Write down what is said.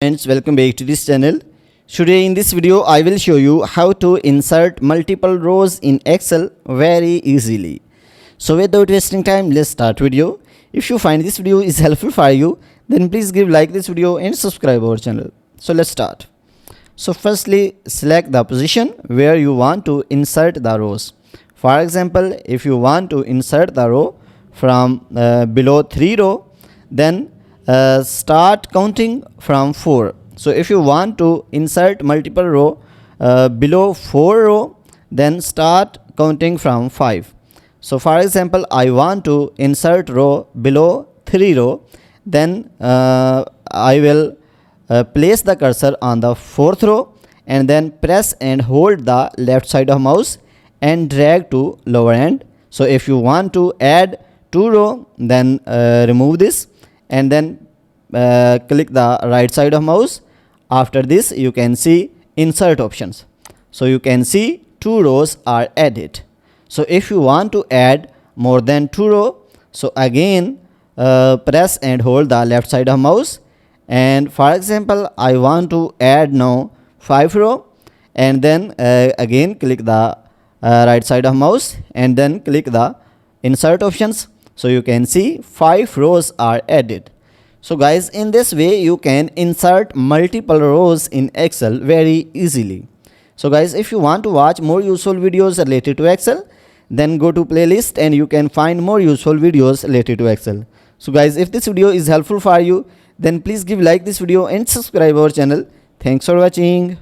Friends, welcome back to this channel. Today in this video I will show you how to insert multiple rows in Excel very easily. So without wasting time, let's start video. If you find this video is helpful for you, then please give like this video and subscribe our channel. So let's start. So firstly, select the position where you want to insert the rows. For example, if you want to insert the row from below 3 row, then start counting from 4. So if you want to insert multiple row below 4 row, then start counting from 5. So for example, I want to insert row below 3 row, then I will place the cursor on the 4th row and then press and hold the left side of mouse and drag to lower end. So if you want to add 2 row, then remove this and then click the right side of mouse. After this you can see insert options. So you can see 2 rows are added. So if you want to add more than 2 row, so again press and hold the left side of mouse, and for example I want to add now 5 row, and then again click the right side of mouse and then click the insert options. So you can see 5 rows are added. So guys, in this way you can insert multiple rows in Excel very easily. So guys, if you want to watch more useful videos related to Excel, then go to playlist and you can find more useful videos related to Excel. So guys, if this video is helpful for you, then please give like this video and subscribe our channel. Thanks for watching.